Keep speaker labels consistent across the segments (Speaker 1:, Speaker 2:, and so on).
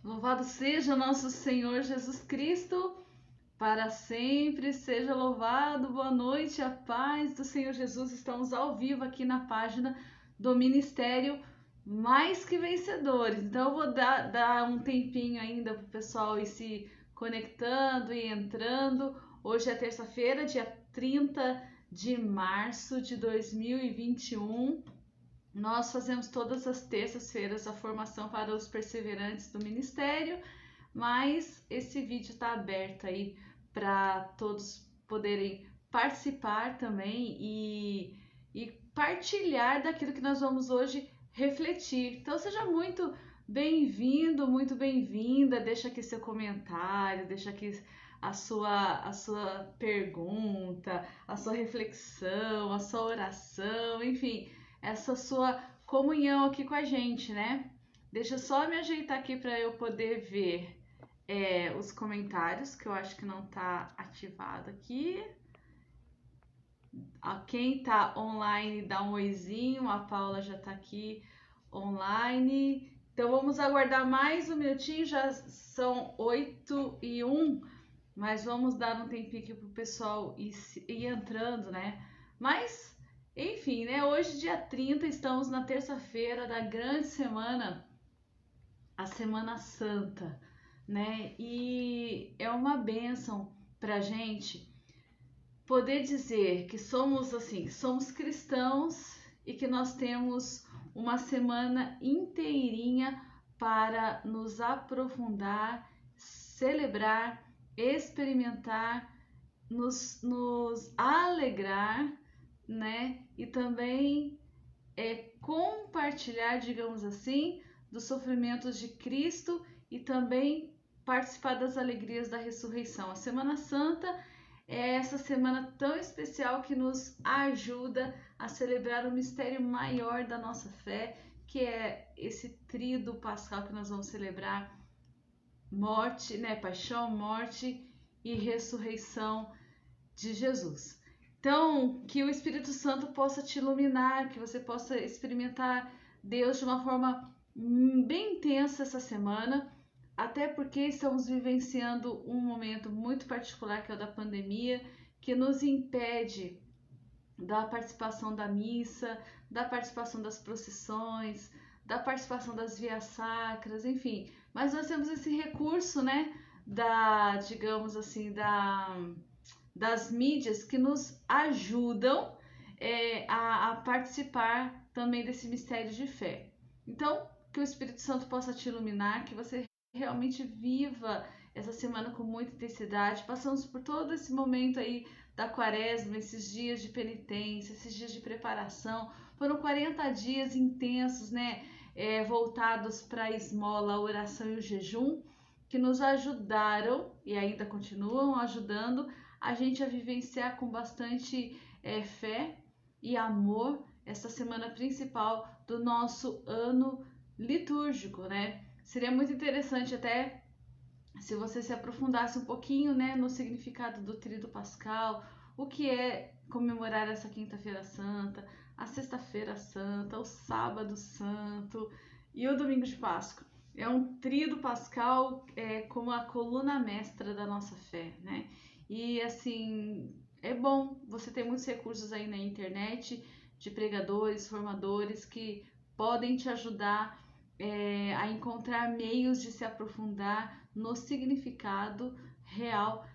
Speaker 1: Louvado seja nosso Senhor Jesus Cristo, para sempre seja louvado. Boa noite, a paz do Senhor Jesus. Estamos ao vivo aqui na página do Ministério Mais Que Vencedores. Então eu vou dar um tempinho ainda para o pessoal ir se conectando e entrando. Hoje é terça-feira, dia 30 de março de 2021. Nós fazemos todas as terças-feiras a formação para os perseverantes do ministério, mas esse vídeo está aberto aí para todos poderem participar também e partilhar daquilo que nós vamos hoje refletir. Então seja muito bem-vindo, muito bem-vinda. Deixa aqui seu comentário, deixa aqui a sua pergunta, a sua reflexão, a sua oração, enfim, essa sua comunhão aqui com a gente, né? Deixa eu só me ajeitar aqui para eu poder ver os comentários, que eu acho que não tá ativado aqui. Quem tá online dá um oizinho, a Paula já tá aqui online. Então vamos aguardar mais um minutinho, já são 8h01, mas vamos dar um tempinho aqui pro pessoal ir entrando, né? Mas, enfim, né? Hoje, dia 30, estamos na terça-feira da grande semana, a Semana Santa, né? E é uma bênção pra gente poder dizer que somos assim, somos cristãos e que nós temos uma semana inteirinha para nos aprofundar, celebrar, experimentar, nos alegrar, né? E também compartilhar, digamos assim, dos sofrimentos de Cristo e também participar das alegrias da ressurreição. A Semana Santa é essa semana tão especial que nos ajuda a celebrar o mistério maior da nossa fé, que é esse tríduo pascal que nós vamos celebrar: morte, né, paixão, morte e ressurreição de Jesus. Então, que o Espírito Santo possa te iluminar, que você possa experimentar Deus de uma forma bem intensa essa semana, até porque estamos vivenciando um momento muito particular, que é o da pandemia, que nos impede da participação da missa, da participação das procissões, da participação das vias sacras, enfim. Mas nós temos esse recurso, né, digamos assim, das mídias que nos ajudam a participar também desse mistério de fé. Então, que o Espírito Santo possa te iluminar, que você realmente viva essa semana com muita intensidade. Passamos por todo esse momento aí da quaresma, esses dias de penitência, esses dias de preparação. Foram 40 dias intensos, né? Voltados para a esmola, a oração e o jejum, que nos ajudaram e ainda continuam ajudando a gente a vivenciar com bastante fé e amor essa semana principal do nosso ano litúrgico, né? Seria muito interessante até se você se aprofundasse um pouquinho, né, no significado do Tríduo Pascal, o que é comemorar essa Quinta-feira Santa, a Sexta-feira Santa, o Sábado Santo e o Domingo de Páscoa. É um Tríduo Pascal como a coluna mestra da nossa fé, né? E assim, é bom, você tem muitos recursos aí na internet de pregadores, formadores que podem te ajudar a encontrar meios de se aprofundar no significado real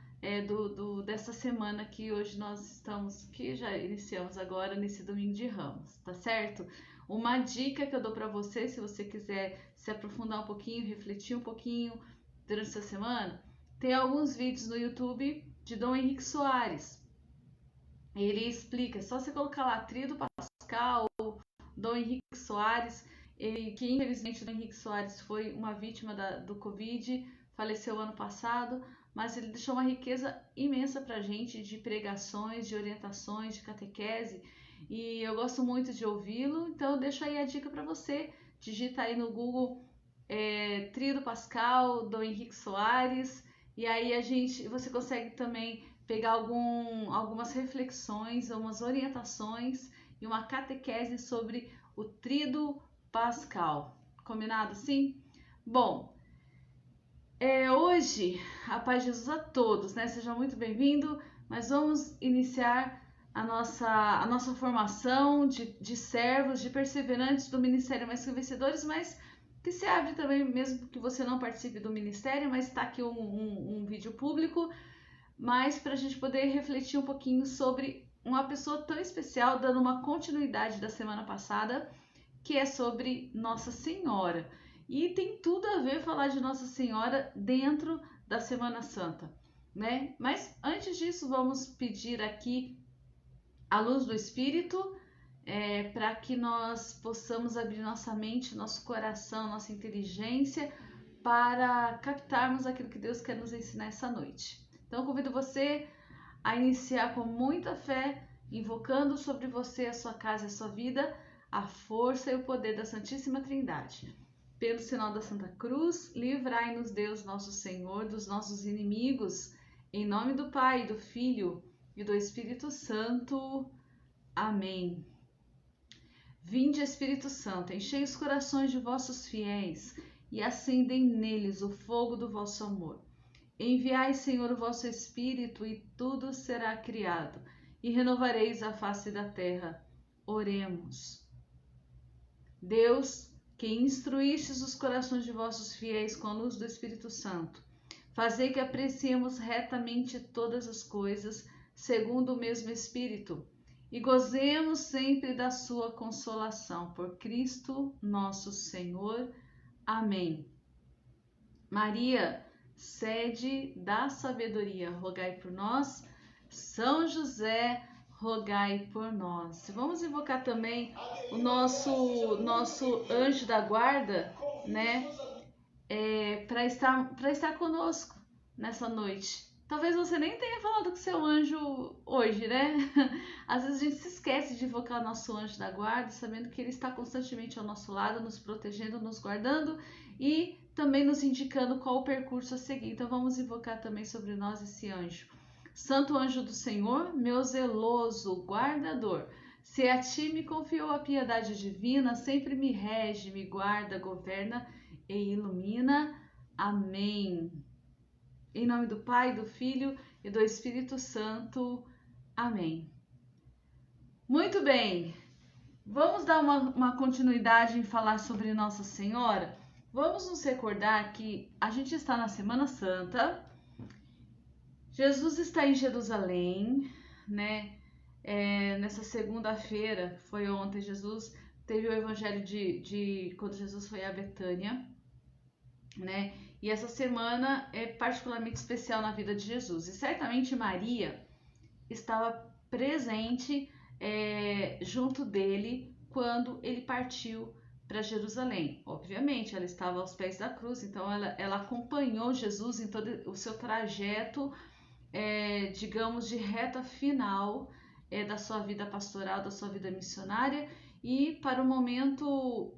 Speaker 1: dessa semana que hoje nós estamos, que já iniciamos agora nesse domingo de Ramos, tá certo? Uma dica que eu dou para você, se você quiser se aprofundar um pouquinho, refletir um pouquinho durante essa semana, tem alguns vídeos no YouTube de Dom Henrique Soares. Ele explica, é só você colocar lá Tríduo Pascal, Dom Henrique Soares, que infelizmente o Dom Henrique Soares foi uma vítima do Covid, faleceu ano passado, mas ele deixou uma riqueza imensa pra gente de pregações, de orientações, de catequese, e eu gosto muito de ouvi-lo, então eu deixo aí a dica para você. Digita aí no Google Tríduo Pascal, Dom Henrique Soares, e aí você consegue também pegar algumas reflexões, umas orientações e uma catequese sobre o Tríduo Pascal. Combinado, sim? Bom, Hoje, a paz de Jesus a todos, né? Seja muito bem-vindo, mas vamos iniciar a nossa formação de servos, de perseverantes do Ministério Mais que Vencedores, mas que se abre também, mesmo que você não participe do Ministério, mas está aqui um vídeo público, mas para a gente poder refletir um pouquinho sobre uma pessoa tão especial, dando uma continuidade da semana passada, que é sobre Nossa Senhora. E tem tudo a ver falar de Nossa Senhora dentro da Semana Santa, né? Mas antes disso, vamos pedir aqui a luz do Espírito, para que nós possamos abrir nossa mente, nosso coração, nossa inteligência para captarmos aquilo que Deus quer nos ensinar essa noite. Então, convido você a iniciar com muita fé, invocando sobre você, a sua casa e a sua vida, a força e o poder da Santíssima Trindade. Pelo sinal da Santa Cruz, livrai-nos Deus nosso Senhor dos nossos inimigos, em nome do Pai, do Filho e do Espírito Santo. Amém. Vinde, Espírito Santo, enchei os corações de vossos fiéis e acendei neles o fogo do vosso amor. Enviai, Senhor, o vosso Espírito, e tudo será criado, e renovareis a face da terra. Oremos. Deus, que instruístes os corações de vossos fiéis com a luz do Espírito Santo, fazei que apreciemos retamente todas as coisas, segundo o mesmo Espírito, e gozemos sempre da sua consolação. Por Cristo nosso Senhor. Amém. Maria, sede da sabedoria, rogai por nós. São José, rogai por nós. Vamos invocar também o nosso anjo da guarda, né? Para estar conosco nessa noite. Talvez você nem tenha falado com seu anjo hoje, né? Às vezes a gente se esquece de invocar o nosso anjo da guarda, sabendo que ele está constantemente ao nosso lado, nos protegendo, nos guardando e também nos indicando qual o percurso a seguir. Então vamos invocar também sobre nós esse anjo. Santo anjo do Senhor, meu zeloso guardador, se a ti me confiou a piedade divina, sempre me rege, me guarda, governa e ilumina. Amém. Em nome do Pai, do Filho e do Espírito Santo. Amém. Muito bem. Vamos dar uma continuidade em falar sobre Nossa Senhora? Vamos nos recordar que a gente está na Semana Santa. Jesus está em Jerusalém, né? Nessa segunda-feira, foi ontem, Jesus teve o evangelho de quando Jesus foi a Betânia, né? E essa semana é particularmente especial na vida de Jesus. E certamente Maria estava presente junto dele quando ele partiu para Jerusalém. Obviamente, ela estava aos pés da cruz, então ela acompanhou Jesus em todo o seu trajeto, digamos, de reta final da sua vida pastoral, da sua vida missionária e para o momento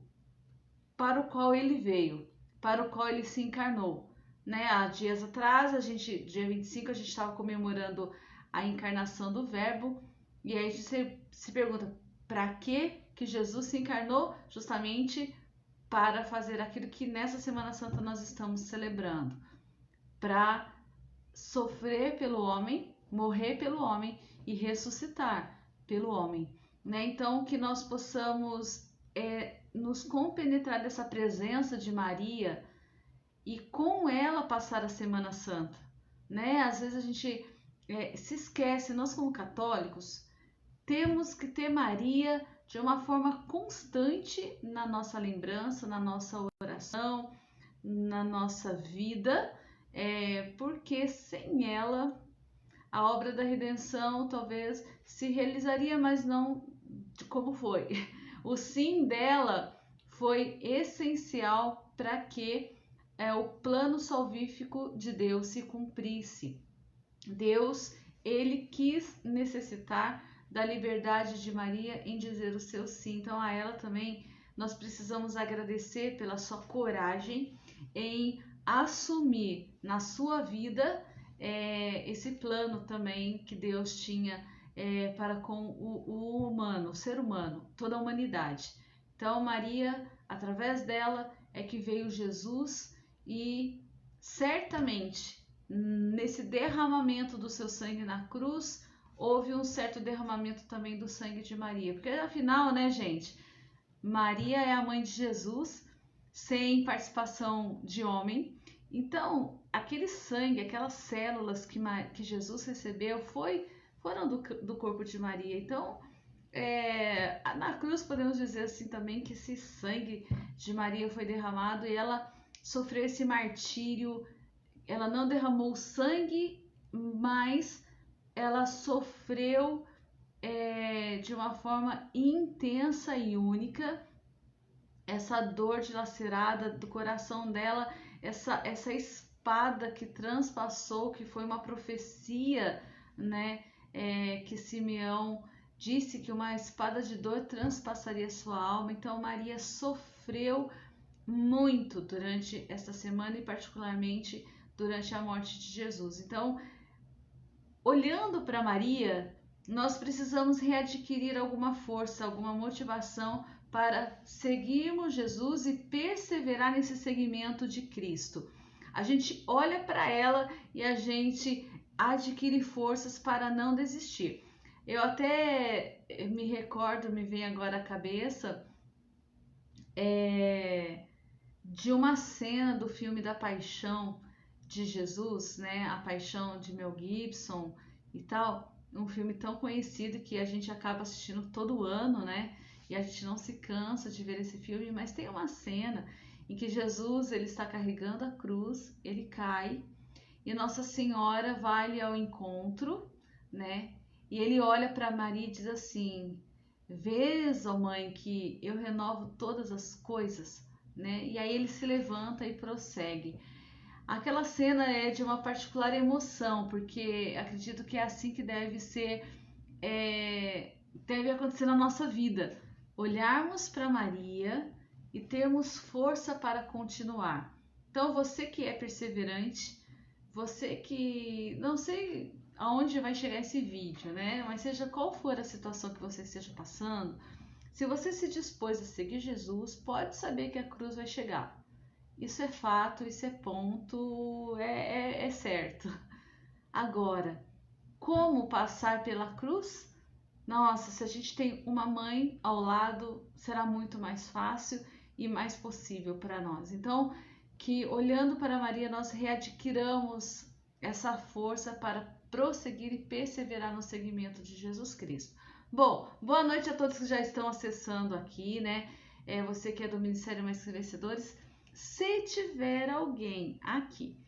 Speaker 1: para o qual ele veio, para o qual ele se encarnou, né? Há dias atrás, dia 25, a gente estava comemorando a encarnação do Verbo, e aí a gente se pergunta, para que Jesus se encarnou? Justamente para fazer aquilo que nessa Semana Santa nós estamos celebrando, para sofrer pelo homem, morrer pelo homem e ressuscitar pelo homem, né? Então, que nós possamos nos compenetrar dessa presença de Maria e com ela passar a Semana Santa, né? Às vezes a gente se esquece, nós como católicos temos que ter Maria de uma forma constante na nossa lembrança, na nossa oração, na nossa vida, porque sem ela a obra da redenção talvez se realizaria, mas não como foi. O sim dela foi essencial para que o plano salvífico de Deus se cumprisse. Deus, ele quis necessitar da liberdade de Maria em dizer o seu sim. Então a ela também nós precisamos agradecer pela sua coragem em assumir na sua vida esse plano também que Deus tinha para com o humano, o ser humano, toda a humanidade. Então Maria, através dela, é que veio Jesus e certamente, nesse derramamento do seu sangue na cruz, houve um certo derramamento também do sangue de Maria. Porque afinal, né, gente, Maria é a mãe de Jesus, sem participação de homem. Então, aquele sangue, aquelas células que Jesus recebeu foram do corpo de Maria. Então, na cruz podemos dizer assim também que esse sangue de Maria foi derramado e ela sofreu esse martírio. Ela não derramou sangue, mas ela sofreu de uma forma intensa e única essa dor dilacerada do coração dela, essa espada que transpassou, que foi uma profecia, né? Que Simeão disse que uma espada de dor transpassaria sua alma. Então Maria sofreu muito durante esta semana e particularmente durante a morte de Jesus. Então, olhando para Maria, nós precisamos readquirir alguma força, alguma motivação para seguirmos Jesus e perseverar nesse seguimento de Cristo. A gente olha para ela e a gente adquire forças para não desistir. Eu até me recordo, me vem agora à cabeça, de uma cena do filme da Paixão de Jesus, né? A Paixão de Mel Gibson e tal. Um filme tão conhecido que a gente acaba assistindo todo ano, né? E a gente não se cansa de ver esse filme, mas tem uma cena em que Jesus ele está carregando a cruz, ele cai e Nossa Senhora vai-lhe ao encontro, né? E ele olha para Maria e diz assim: Vês, ó mãe, que eu renovo todas as coisas, né? E aí ele se levanta e prossegue. Aquela cena é de uma particular emoção, porque acredito que é assim que deve acontecer na nossa vida. Olharmos para Maria e termos força para continuar. Então, você que é perseverante, você que não sei aonde vai chegar esse vídeo, né? Mas seja qual for a situação que você esteja passando, se você se dispôs a seguir Jesus, pode saber que a cruz vai chegar. Isso é fato, isso é ponto, é certo. Agora, como passar pela cruz? Nossa, se a gente tem uma mãe ao lado, será muito mais fácil e mais possível para nós. Então, que olhando para Maria, nós readquiramos essa força para prosseguir e perseverar no seguimento de Jesus Cristo. Bom, boa noite a todos que já estão acessando aqui, né? Você que é do Ministério Mais que Vencedores. Se tiver alguém aqui,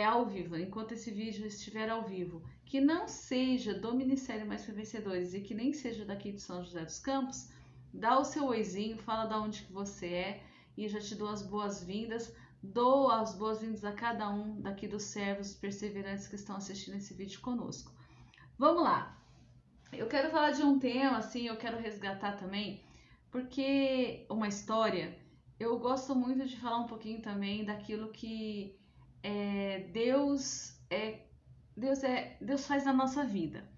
Speaker 1: ao vivo, enquanto esse vídeo estiver ao vivo, que não seja do Ministério Mais que Vencedores e que nem seja daqui de São José dos Campos, dá o seu oizinho, fala de onde que você é e já te dou as boas-vindas. Dou as boas-vindas a cada um daqui dos servos perseverantes que estão assistindo esse vídeo conosco. Vamos lá! Eu quero falar de um tema, assim, eu quero resgatar também, porque uma história, eu gosto muito de falar um pouquinho também daquilo que Deus faz na nossa vida.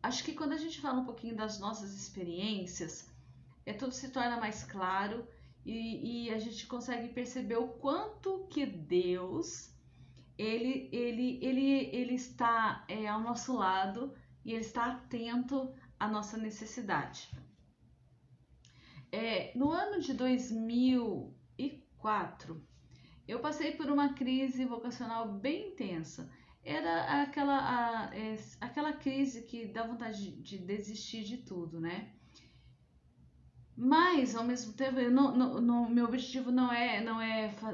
Speaker 1: Acho que quando a gente fala um pouquinho das nossas experiências, tudo se torna mais claro e a gente consegue perceber o quanto que Deus ele está ao nosso lado e ele está atento à nossa necessidade. No ano de 2004, eu passei por uma crise vocacional bem intensa. Era aquela crise que dá vontade de desistir de tudo, né? Mas, ao mesmo tempo, meu objetivo não é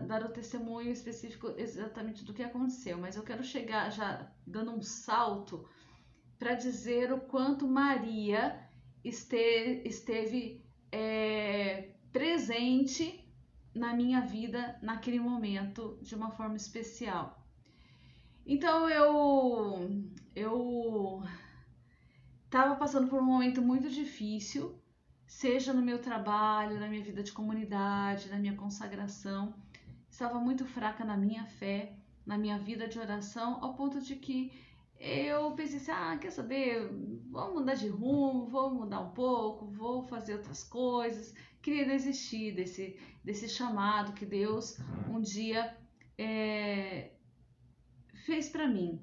Speaker 1: dar o testemunho específico exatamente do que aconteceu, mas eu quero chegar já dando um salto para dizer o quanto Maria esteve presente na minha vida naquele momento de uma forma especial. Então eu estava passando por um momento muito difícil, seja no meu trabalho, na minha vida de comunidade, na minha consagração. Estava muito fraca na minha fé, na minha vida de oração, ao ponto de que eu pensei assim, quer saber, vou mudar de rumo, vou mudar um pouco, vou fazer outras coisas. Queria desistir desse chamado que Deus um dia fez para mim.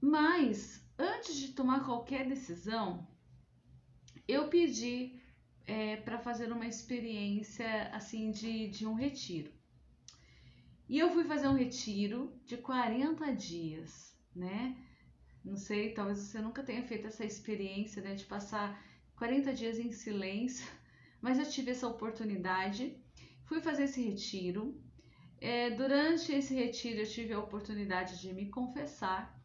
Speaker 1: Mas antes de tomar qualquer decisão, eu pedi para fazer uma experiência assim de um retiro. E eu fui fazer um retiro de 40 dias, né? Não sei, talvez você nunca tenha feito essa experiência, né, de passar 40 dias em silêncio, mas eu tive essa oportunidade. Fui fazer esse retiro. Durante esse retiro eu tive a oportunidade de me confessar.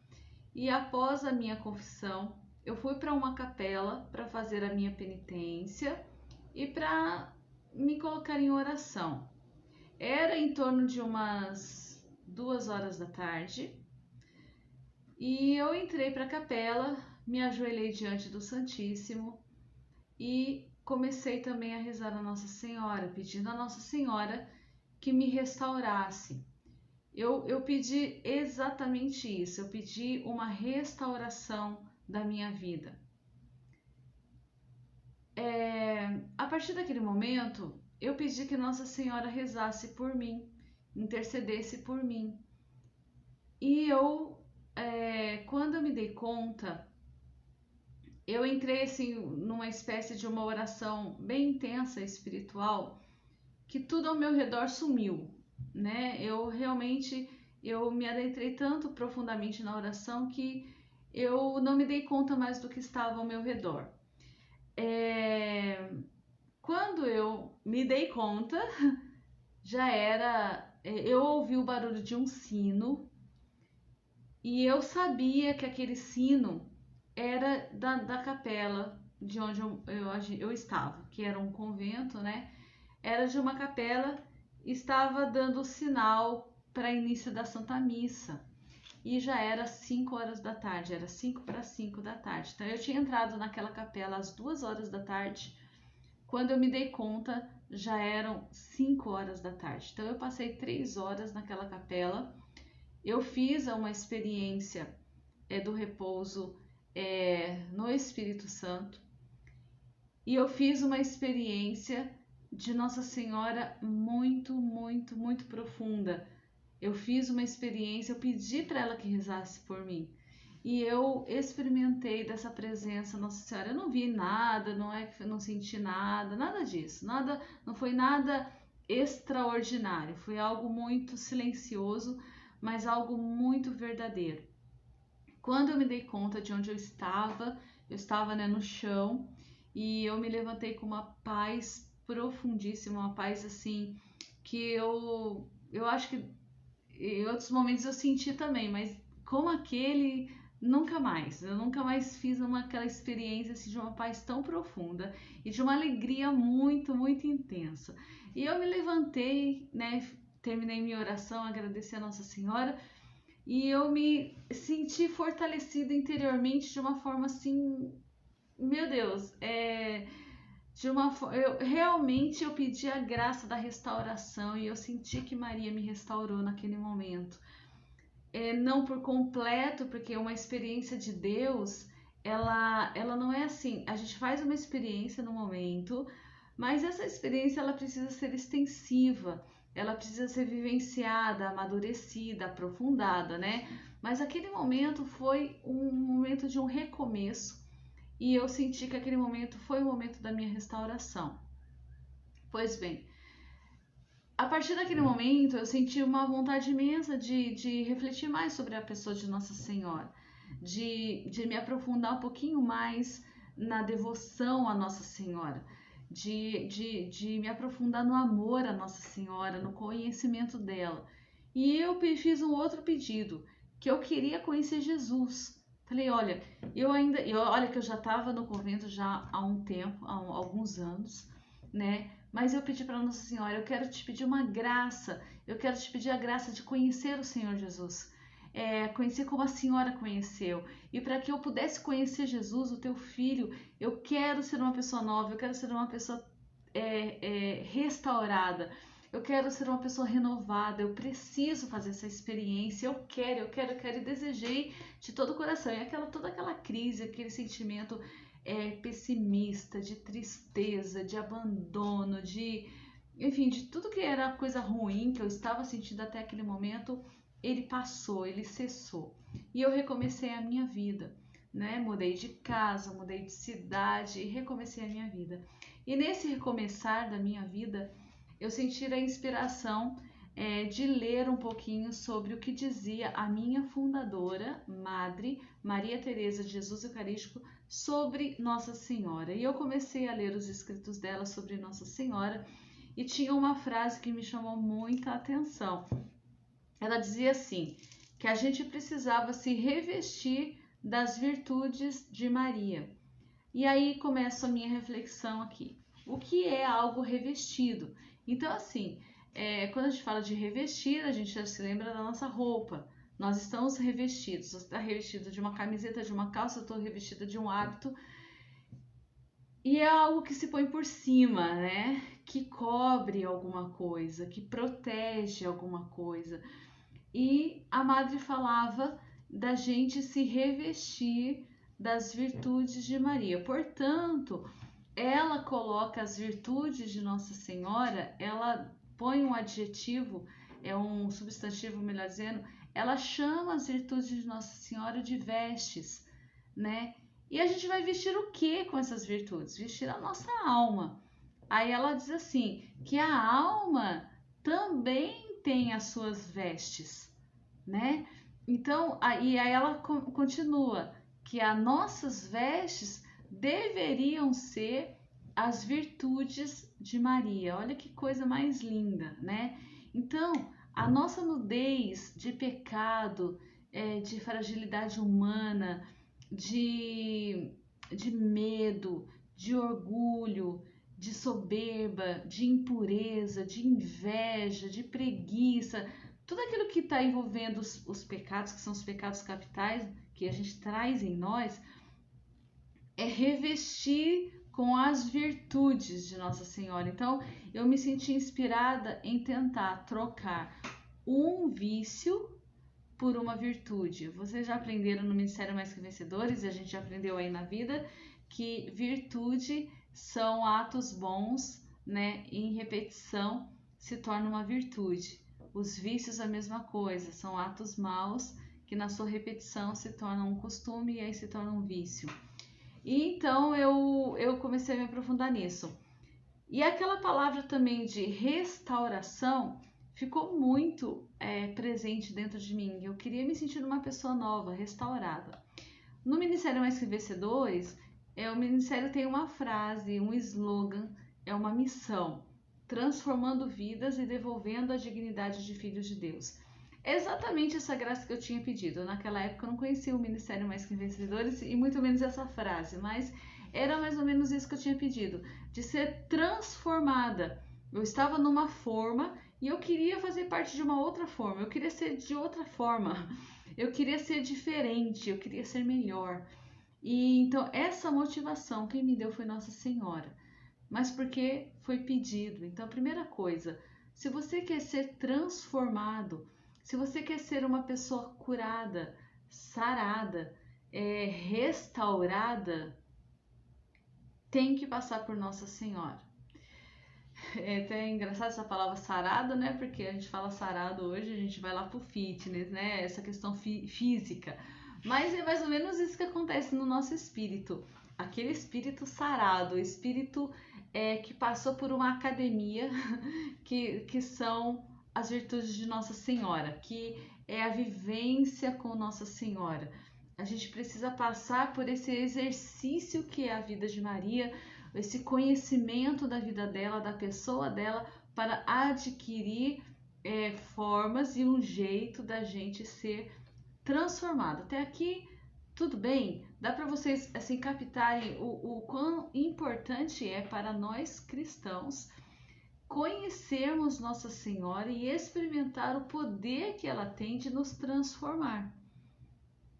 Speaker 1: E após a minha confissão, eu fui para uma capela para fazer a minha penitência e para me colocar em oração. Era em torno de umas 2 horas da tarde e eu entrei para a capela, me ajoelhei diante do Santíssimo e comecei também a rezar a Nossa Senhora, pedindo a Nossa Senhora que me restaurasse. Eu pedi exatamente isso, eu pedi uma restauração da minha vida. A partir daquele momento, eu pedi que Nossa Senhora rezasse por mim, intercedesse por mim. E quando eu me dei conta, eu entrei assim numa espécie de uma oração bem intensa, espiritual, que tudo ao meu redor sumiu, né? Eu me adentrei tanto profundamente na oração que eu não me dei conta mais do que estava ao meu redor. Quando eu me dei conta, já era. Eu ouvi o barulho de um sino e eu sabia que aquele sino era da capela de onde eu estava, que era um convento, né? Era de uma capela, estava dando sinal para início da Santa Missa e já era 5 horas da tarde, era 5 para 5 da tarde. Então eu tinha entrado naquela capela às 2 horas da tarde. Quando eu me dei conta, já eram 5 horas da tarde. Então eu passei 3 horas naquela capela. Eu fiz uma experiência do repouso no Espírito Santo. E eu fiz uma experiência de Nossa Senhora muito, muito, muito profunda. Eu fiz uma experiência, eu pedi para ela que rezasse por mim. E eu experimentei dessa presença Nossa Senhora. Eu não vi nada, não é que eu não senti nada, nada disso. Nada, não foi nada extraordinário. Foi algo muito silencioso, mas algo muito verdadeiro. Quando eu me dei conta de onde eu estava, né, no chão, e eu me levantei com uma paz profundíssima, uma paz assim que eu acho que em outros momentos eu senti também, mas como aquele eu nunca mais fiz aquela experiência assim, de uma paz tão profunda e de uma alegria muito, muito intensa. E eu me levantei, né, terminei minha oração, agradeci a Nossa Senhora e eu me senti fortalecida interiormente de uma forma assim, meu Deus, eu pedi a graça da restauração e eu senti que Maria me restaurou naquele momento. Não por completo, porque uma experiência de Deus, ela não é assim. A gente faz uma experiência no momento, mas essa experiência ela precisa ser extensiva, ela precisa ser vivenciada, amadurecida, aprofundada, né? Mas aquele momento foi um momento de um recomeço e eu senti que aquele momento foi o momento da minha restauração. Pois bem, a partir daquele momento eu senti uma vontade imensa de refletir mais sobre a pessoa de Nossa Senhora, de me aprofundar um pouquinho mais na devoção a Nossa Senhora, de me aprofundar no amor a Nossa Senhora, no conhecimento dela. E eu fiz um outro pedido, que eu queria conhecer Jesus. Falei, olha, olha que eu já estava no convento já há um tempo, há alguns anos, né? Mas eu pedi para Nossa Senhora, eu quero te pedir uma graça, eu quero te pedir a graça de conhecer o Senhor Jesus, conhecer como a Senhora conheceu. E para que eu pudesse conhecer Jesus, o teu Filho, eu quero ser uma pessoa nova, eu quero ser uma pessoa restaurada, eu quero ser uma pessoa renovada, eu preciso fazer essa experiência, eu quero e desejei de todo o coração. E toda aquela crise, aquele sentimento pessimista, de tristeza, de abandono, enfim, de tudo que era coisa ruim que eu estava sentindo até aquele momento, ele passou, ele cessou. E eu recomecei a minha vida, né? Mudei de casa, mudei de cidade e recomecei a minha vida. E nesse recomeçar da minha vida, eu senti a inspiração de ler um pouquinho sobre o que dizia a minha fundadora, Madre Maria Teresa de Jesus Eucarístico, sobre Nossa Senhora. E eu comecei a ler os escritos dela sobre Nossa Senhora e tinha uma frase que me chamou muita atenção. Ela dizia assim, que a gente precisava se revestir das virtudes de Maria. E aí começa a minha reflexão aqui. O que é algo revestido? Então, assim, quando a gente fala de revestir, a gente já se lembra da nossa roupa. Nós estamos revestidos. Você está revestido de uma camiseta, de uma calça, eu estou revestida de um hábito. E é algo que se põe por cima, né? Que cobre alguma coisa, que protege alguma coisa. E a Madre falava da gente se revestir das virtudes de Maria. Portanto, ela coloca as virtudes de Nossa Senhora, ela põe um adjetivo, um substantivo, melhor dizendo, ela chama as virtudes de Nossa Senhora de vestes, né? E a gente vai vestir o que com essas virtudes? Vestir a nossa alma. Aí ela diz assim, que a alma também tem as suas vestes, né? Então, aí ela continua, que as nossas vestes deveriam ser as virtudes de Maria. Olha que coisa mais linda, né? Então, a nossa nudez de pecado, de fragilidade humana, de medo, de orgulho, de soberba, de impureza, de inveja, de preguiça, tudo aquilo que está envolvendo os pecados, que são os pecados capitais, que a gente traz em nós, é revestir com as virtudes de Nossa Senhora. Então, eu me senti inspirada em tentar trocar um vício por uma virtude. Vocês já aprenderam no Ministério Mais Que Vencedores, e a gente já aprendeu aí na vida, que virtude são atos bons, né? Em repetição se torna uma virtude. Os vícios a mesma coisa, são atos maus que na sua repetição se tornam um costume e aí se torna um vício. E então eu comecei a me aprofundar nisso. E aquela palavra também de restauração ficou muito presente dentro de mim. Eu queria me sentir uma pessoa nova, restaurada. No Ministério Mais Que Vencedores, o Ministério tem uma frase, um slogan, é uma missão, transformando vidas e devolvendo a dignidade de filhos de Deus. É exatamente essa graça que eu tinha pedido. Naquela época eu não conhecia o Ministério Mais Que Vencedores e muito menos essa frase, mas era mais ou menos isso que eu tinha pedido, de ser transformada. Eu estava numa forma e eu queria fazer parte de uma outra forma, eu queria ser de outra forma, eu queria ser diferente, eu queria ser melhor. E então essa motivação quem me deu foi Nossa Senhora, mas porque foi pedido. Então a primeira coisa, se você quer ser transformado, se você quer ser uma pessoa curada, sarada, restaurada, tem que passar por Nossa Senhora. É até engraçado essa palavra sarado, né? Porque a gente fala sarado hoje, a gente vai lá pro fitness, né? Essa questão física. Mas é mais ou menos isso que acontece no nosso espírito. Aquele espírito sarado, o espírito que passou por uma academia, que são as virtudes de Nossa Senhora, que é a vivência com Nossa Senhora. A gente precisa passar por esse exercício que é a vida de Maria, esse conhecimento da vida dela, da pessoa dela, para adquirir formas e um jeito da gente ser transformado. Até aqui, tudo bem? Dá para vocês assim captarem o quão importante é para nós cristãos conhecermos Nossa Senhora e experimentar o poder que ela tem de nos transformar,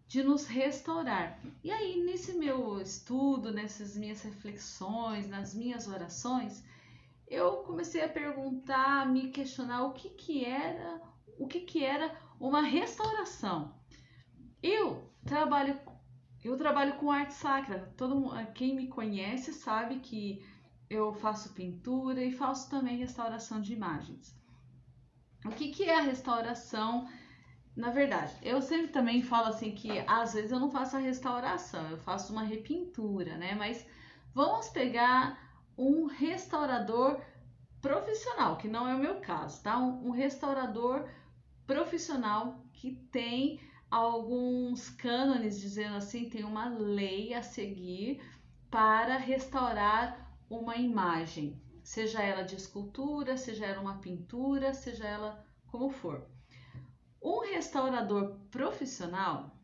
Speaker 1: de nos restaurar. E aí, nesse meu estudo, nessas minhas reflexões, nas minhas orações, eu comecei a perguntar, a me questionar o que era uma restauração. Eu trabalho com arte sacra. Quem me conhece sabe que eu faço pintura e faço também restauração de imagens. O que é a restauração Na verdade, eu sempre também falo assim que às vezes eu não faço a restauração, eu faço uma repintura, né? Mas vamos pegar um restaurador profissional, que não é o meu caso, tá? Um restaurador profissional que tem alguns cânones, dizendo assim, tem uma lei a seguir para restaurar uma imagem, seja ela de escultura, seja ela uma pintura, seja ela como for. Um restaurador profissional,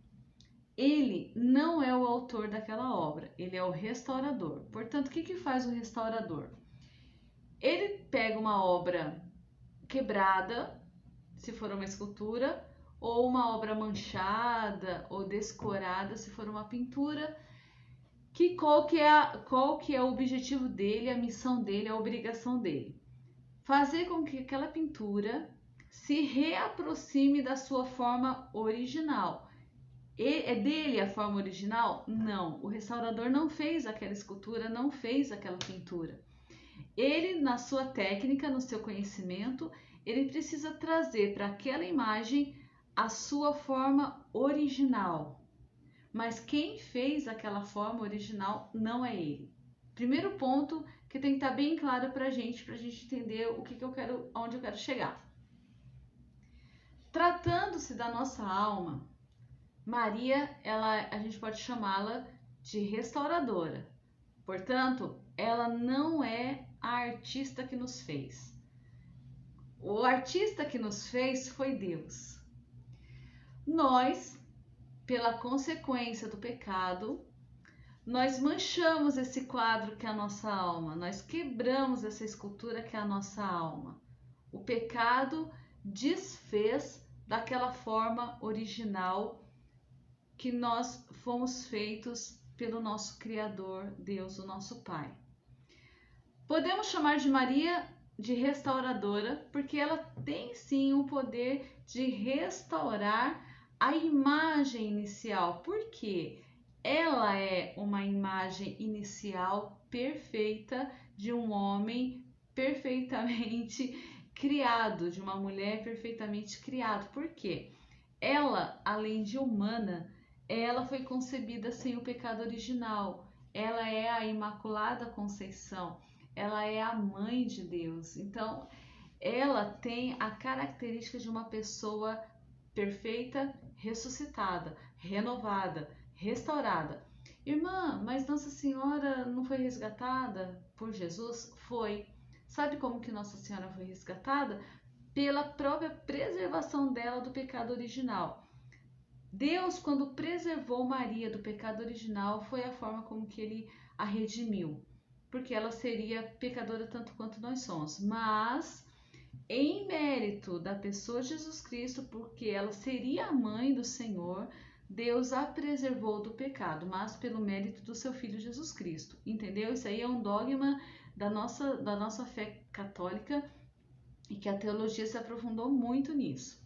Speaker 1: ele não é o autor daquela obra, ele é o restaurador. Portanto, o que faz o restaurador? Ele pega uma obra quebrada, se for uma escultura, ou uma obra manchada ou descorada, se for uma pintura, qual que é o objetivo dele, a missão dele, a obrigação dele? Fazer com que aquela pintura se reaproxime da sua forma original. É dele a forma original? Não, o restaurador não fez aquela escultura, não fez aquela pintura. Ele, na sua técnica, no seu conhecimento, ele precisa trazer para aquela imagem a sua forma original. Mas quem fez aquela forma original não é ele. Primeiro ponto que tem que estar bem claro para a gente entender o que eu quero, onde eu quero chegar. Tratando-se da nossa alma, Maria, a gente pode chamá-la de restauradora. Portanto, ela não é a artista que nos fez. O artista que nos fez foi Deus. Nós, pela consequência do pecado, nós manchamos esse quadro que é a nossa alma, nós quebramos essa escultura que é a nossa alma. O pecado desfez daquela forma original que nós fomos feitos pelo nosso Criador, Deus, o nosso Pai. Podemos chamar de Maria de restauradora, porque ela tem sim o poder de restaurar a imagem inicial. Por quê? Ela é uma imagem inicial perfeita de um homem perfeitamente criado, de uma mulher perfeitamente criada. Por quê? Ela, além de humana, ela foi concebida sem o pecado original. Ela é a Imaculada Conceição. Ela é a mãe de Deus. Então, ela tem a característica de uma pessoa perfeita, ressuscitada, renovada, restaurada. Irmã, mas Nossa Senhora não foi resgatada por Jesus? Foi. Sabe como que Nossa Senhora foi resgatada? Pela própria preservação dela do pecado original. Deus, quando preservou Maria do pecado original, foi a forma como que ele a redimiu, porque ela seria pecadora tanto quanto nós somos, mas em mérito da pessoa de Jesus Cristo, porque ela seria a mãe do Senhor, Deus a preservou do pecado, mas pelo mérito do seu Filho Jesus Cristo, entendeu? Isso aí é um dogma da nossa fé católica e que a teologia se aprofundou muito nisso.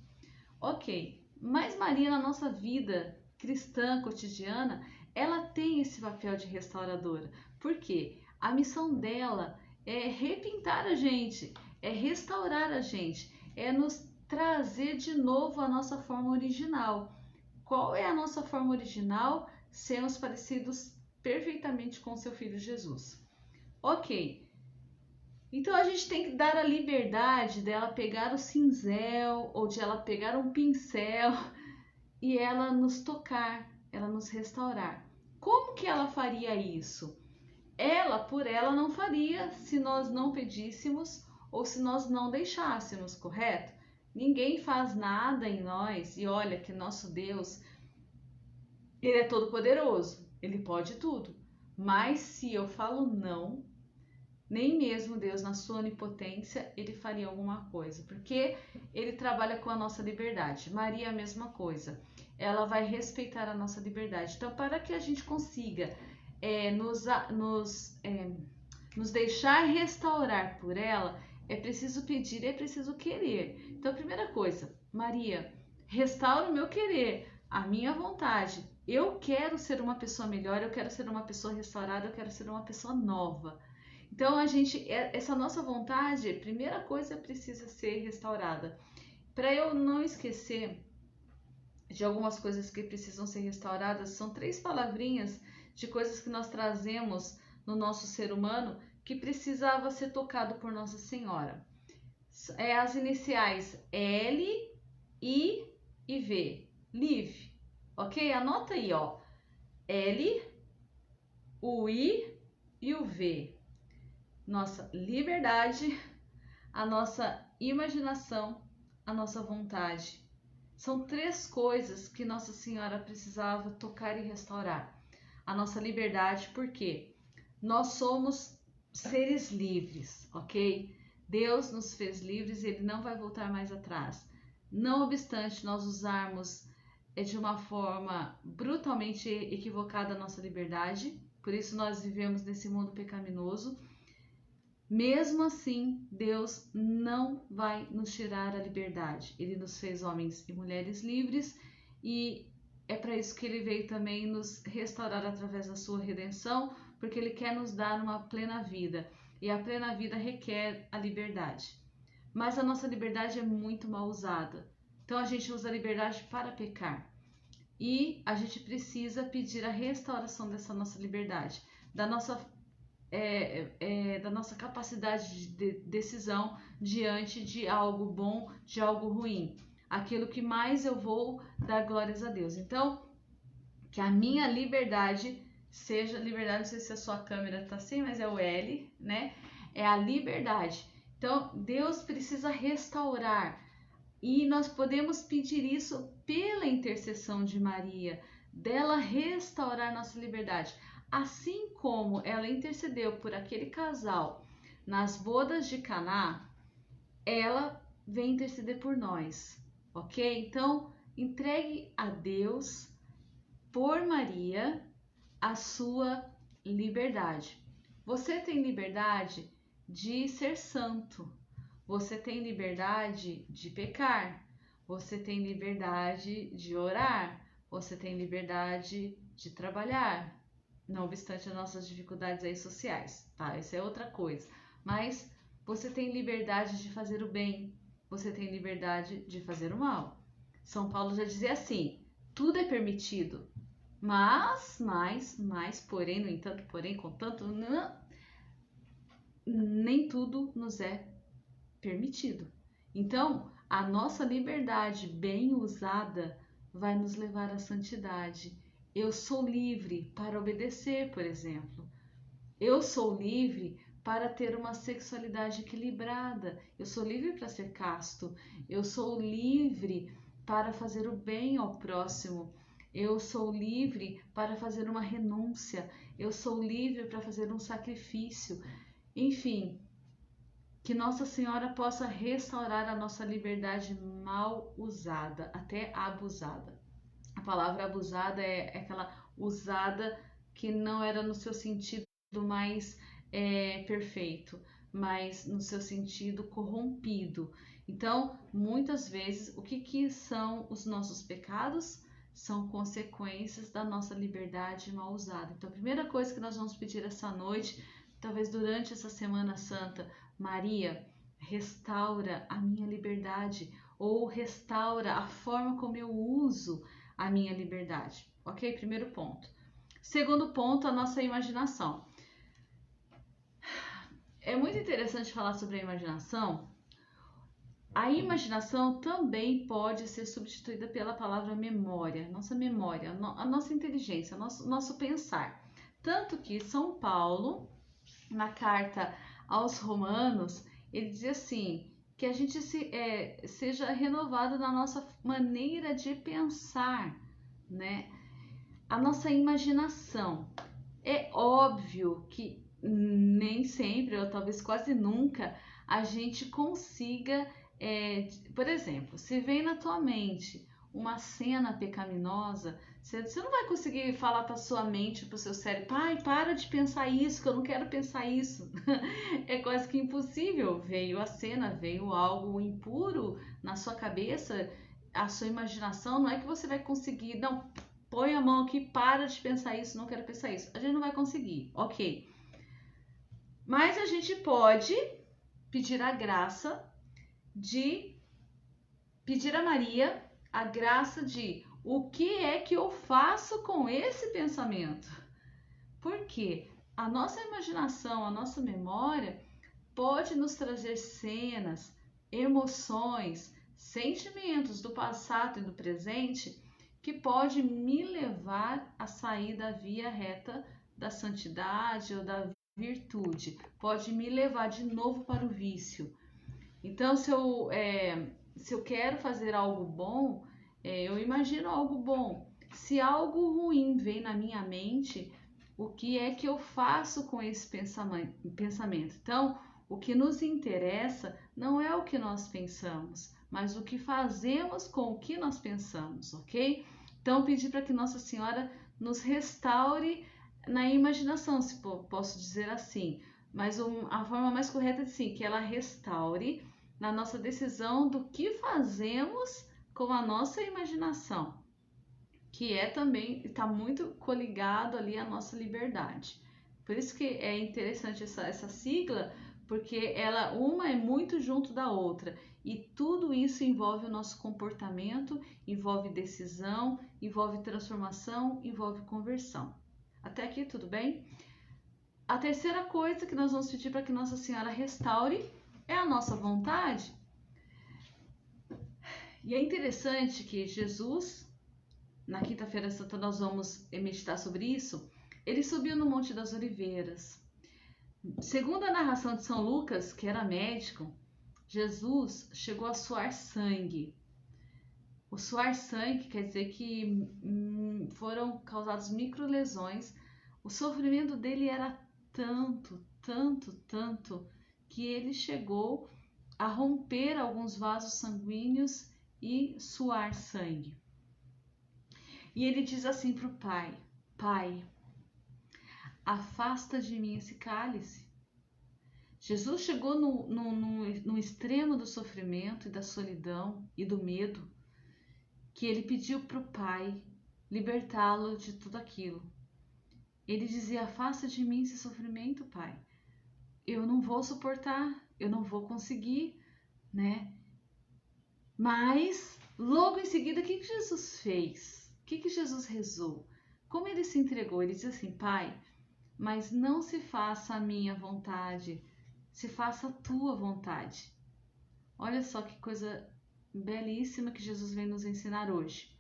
Speaker 1: Ok, mas Maria na nossa vida cristã cotidiana, ela tem esse papel de restauradora. Por quê? A missão dela é repintar a gente, é restaurar a gente, é nos trazer de novo a nossa forma original. Qual é a nossa forma original? Sermos parecidos perfeitamente com seu Filho Jesus. Ok, então a gente tem que dar a liberdade dela pegar o cinzel ou de ela pegar um pincel e ela nos tocar, ela nos restaurar. Como que ela faria isso? Ela, por ela, não faria se nós não pedíssemos ou se nós não deixássemos, correto? Ninguém faz nada em nós e olha que nosso Deus, ele é todo poderoso, ele pode tudo. Mas se eu falo não, nem mesmo Deus, na sua onipotência, ele faria alguma coisa, porque ele trabalha com a nossa liberdade. Maria, a mesma coisa, ela vai respeitar a nossa liberdade. Então, para que a gente consiga nos deixar restaurar por ela, é preciso pedir, é preciso querer. Então, a primeira coisa, Maria, restaura o meu querer, a minha vontade. Eu quero ser uma pessoa melhor, eu quero ser uma pessoa restaurada, eu quero ser uma pessoa nova. Então, essa nossa vontade, primeira coisa, precisa ser restaurada. Para eu não esquecer de algumas coisas que precisam ser restauradas, são 3 palavrinhas de coisas que nós trazemos no nosso ser humano que precisava ser tocado por Nossa Senhora. É as iniciais L, I e V. Liv, ok? Anota aí, ó. L, o I e o V. Nossa liberdade, a nossa imaginação, a nossa vontade. São 3 coisas que Nossa Senhora precisava tocar e restaurar. A nossa liberdade, porque nós somos seres livres, ok? Deus nos fez livres e Ele não vai voltar mais atrás. Não obstante nós usarmos de uma forma brutalmente equivocada a nossa liberdade, por isso nós vivemos nesse mundo pecaminoso, mesmo assim, Deus não vai nos tirar a liberdade. Ele nos fez homens e mulheres livres e é para isso que Ele veio também nos restaurar através da sua redenção, porque Ele quer nos dar uma plena vida. E a plena vida requer a liberdade. Mas a nossa liberdade é muito mal usada. Então a gente usa a liberdade para pecar. E a gente precisa pedir a restauração dessa nossa liberdade, da nossa capacidade de decisão diante de algo bom, de algo ruim. Aquilo que mais eu vou dar glórias a Deus. Então, que a minha liberdade seja liberdade, não sei se a sua câmera está assim, mas é o L, né? É a liberdade. Então, Deus precisa restaurar. E nós podemos pedir isso pela intercessão de Maria, dela restaurar nossa liberdade. Assim como ela intercedeu por aquele casal nas bodas de Caná, ela vem interceder por nós, ok? Então, entregue a Deus, por Maria, a sua liberdade. Você tem liberdade de ser santo. Você tem liberdade de pecar, você tem liberdade de orar, você tem liberdade de trabalhar, não obstante as nossas dificuldades aí sociais, tá? Isso é outra coisa. Mas você tem liberdade de fazer o bem, você tem liberdade de fazer o mal. São Paulo já dizia assim, tudo é permitido, mas, porém, no entanto, porém, contanto, nem tudo nos é permitido. Então, a nossa liberdade bem usada vai nos levar à santidade. Eu sou livre para obedecer, por exemplo. Eu sou livre para ter uma sexualidade equilibrada. Eu sou livre para ser casto. Eu sou livre para fazer o bem ao próximo. Eu sou livre para fazer uma renúncia. Eu sou livre para fazer um sacrifício. Enfim, que Nossa Senhora possa restaurar a nossa liberdade mal usada, até abusada. A palavra abusada é aquela usada que não era no seu sentido mais perfeito, mas no seu sentido corrompido. Então, muitas vezes, o que são os nossos pecados? São consequências da nossa liberdade mal usada. Então, a primeira coisa que nós vamos pedir essa noite, talvez durante essa Semana Santa, Maria, restaura a minha liberdade ou restaura a forma como eu uso a minha liberdade. Ok? Primeiro ponto. Segundo ponto, a nossa imaginação. É muito interessante falar sobre a imaginação. A imaginação também pode ser substituída pela palavra memória, a nossa inteligência, nosso pensar. Tanto que São Paulo, na carta aos Romanos, ele diz assim, que a gente seja renovado na nossa maneira de pensar, né? A nossa imaginação. É óbvio que nem sempre, ou talvez quase nunca, a gente consiga, por exemplo, se vem na tua mente uma cena pecaminosa, você não vai conseguir falar para sua mente, para o seu cérebro, pai, para de pensar isso, que eu não quero pensar isso. É quase que impossível. Veio a cena, veio algo impuro na sua cabeça, a sua imaginação, não é que você vai conseguir, não, põe a mão aqui, para de pensar isso, não quero pensar isso. A gente não vai conseguir, ok. Mas a gente pode pedir a graça de pedir a Maria a graça de o que é que eu faço com esse pensamento? Porque a nossa imaginação, a nossa memória pode nos trazer cenas, emoções, sentimentos do passado e do presente que pode me levar a sair da via reta da santidade ou da virtude, pode me levar de novo para o vício. Então, se eu quero fazer algo bom, eu imagino algo bom. Se algo ruim vem na minha mente, o que é que eu faço com esse pensamento? Então, o que nos interessa não é o que nós pensamos, mas o que fazemos com o que nós pensamos, ok? Então, pedir para que Nossa Senhora nos restaure na imaginação, se posso dizer assim, mas a forma mais correta é sim, que ela restaure na nossa decisão do que fazemos com a nossa imaginação, que também está muito coligado ali à nossa liberdade. Por isso que é interessante essa sigla, porque uma é muito junto da outra, e tudo isso envolve o nosso comportamento, envolve decisão, envolve transformação, envolve conversão. Até aqui tudo bem? A terceira coisa que nós vamos pedir para que Nossa Senhora restaure é a nossa vontade. E é interessante que Jesus, na Quinta-feira Santa nós vamos meditar sobre isso, ele subiu no Monte das Oliveiras. Segundo a narração de São Lucas, que era médico, Jesus chegou a suar sangue. O suar sangue quer dizer que foram causadas microlesões. O sofrimento dele era tanto, que ele chegou a romper alguns vasos sanguíneos e suar sangue. E ele diz assim para o Pai: Pai, afasta de mim esse cálice. Jesus chegou no extremo do sofrimento e da solidão e do medo, que ele pediu para o Pai libertá-lo de tudo aquilo. Ele dizia: afasta de mim esse sofrimento, Pai. Eu não vou suportar, eu não vou conseguir, né? Mas, logo em seguida, o que Jesus fez? O que Jesus rezou? Como ele se entregou? Ele diz assim: Pai, mas não se faça a minha vontade, se faça a tua vontade. Olha só que coisa belíssima que Jesus vem nos ensinar hoje.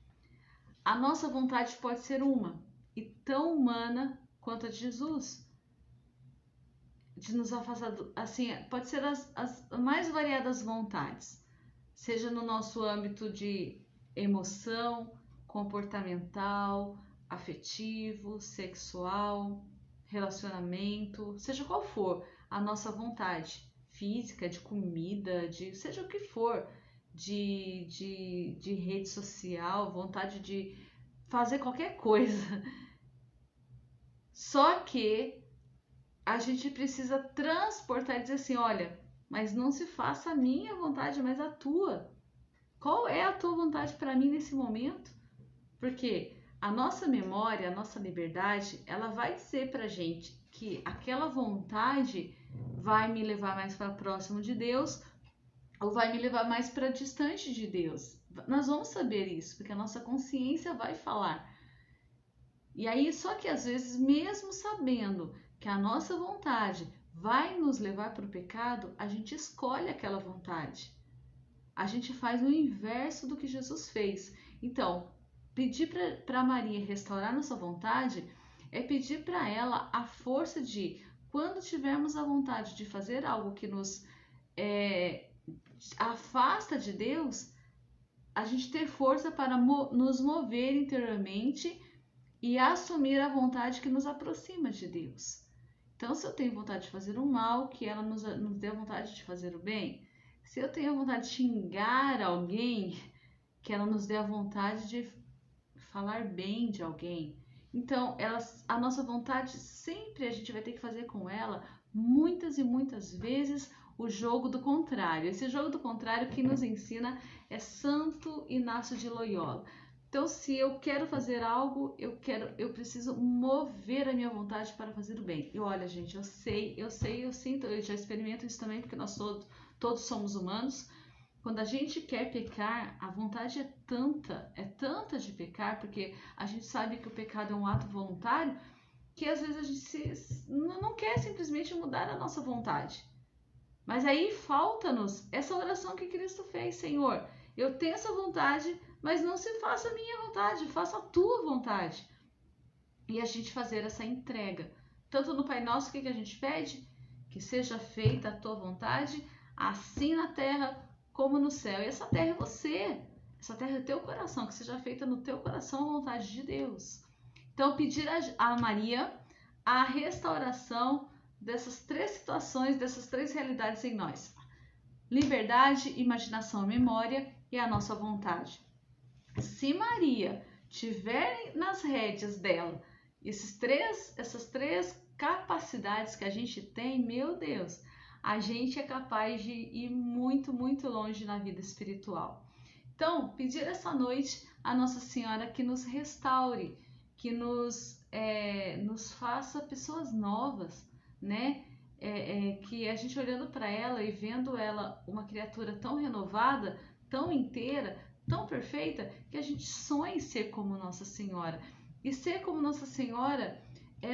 Speaker 1: A nossa vontade pode ser uma e tão humana quanto a de Jesus. De nos afastar, assim, pode ser as mais variadas vontades, seja no nosso âmbito de emoção, comportamental, afetivo, sexual, relacionamento, seja qual for a nossa vontade física, de comida, de seja o que for, de rede social, vontade de fazer qualquer coisa. Só que a gente precisa transportar e dizer assim: olha, mas não se faça a minha vontade, mas a tua. Qual é a tua vontade para mim nesse momento? Porque a nossa memória, a nossa liberdade, ela vai dizer pra gente que aquela vontade vai me levar mais para próximo de Deus ou vai me levar mais para distante de Deus. Nós vamos saber isso, porque a nossa consciência vai falar. E aí, só que às vezes, mesmo sabendo que a nossa vontade vai nos levar para o pecado, a gente escolhe aquela vontade. A gente faz o inverso do que Jesus fez. Então, pedir para Maria restaurar nossa vontade é pedir para ela a força de, quando tivermos a vontade de fazer algo que nos afasta de Deus, a gente ter força para nos mover interiormente e assumir a vontade que nos aproxima de Deus. Então, se eu tenho vontade de fazer o mal, que ela nos dê a vontade de fazer o bem. Se eu tenho a vontade de xingar alguém, que ela nos dê a vontade de falar bem de alguém. Então, a nossa vontade sempre a gente vai ter que fazer com ela muitas e muitas vezes o jogo do contrário. Esse jogo do contrário que nos ensina é Santo Inácio de Loyola. Então, se eu quero fazer algo, eu preciso mover a minha vontade para fazer o bem. E olha, gente, eu sinto, eu já experimento isso também, porque nós todos somos humanos. quando a gente quer pecar, a vontade é tanta de pecar, porque a gente sabe que o pecado é um ato voluntário, que às vezes a gente não quer simplesmente mudar a nossa vontade. Mas aí falta-nos essa oração que Cristo fez: Senhor, eu tenho essa vontade, mas não se faça a minha vontade, faça a tua vontade. E a gente fazer essa entrega. Tanto no Pai Nosso, o que a gente pede? Que seja feita a tua vontade, assim na terra como no céu. E essa terra é você, essa terra é teu coração, que seja feita no teu coração a vontade de Deus. Então, pedir a Maria a restauração dessas três situações, dessas três realidades em nós: liberdade, imaginação, memória e a nossa vontade. Se Maria tiver nas rédeas dela essas três capacidades que a gente tem, meu Deus, a gente é capaz de ir muito, muito longe na vida espiritual. Então, pedir essa noite a Nossa Senhora que nos restaure, que nos faça pessoas novas, né? Que a gente olhando para ela e vendo ela uma criatura tão renovada, tão inteira, tão perfeita, que a gente sonhe ser como Nossa Senhora. E ser como Nossa Senhora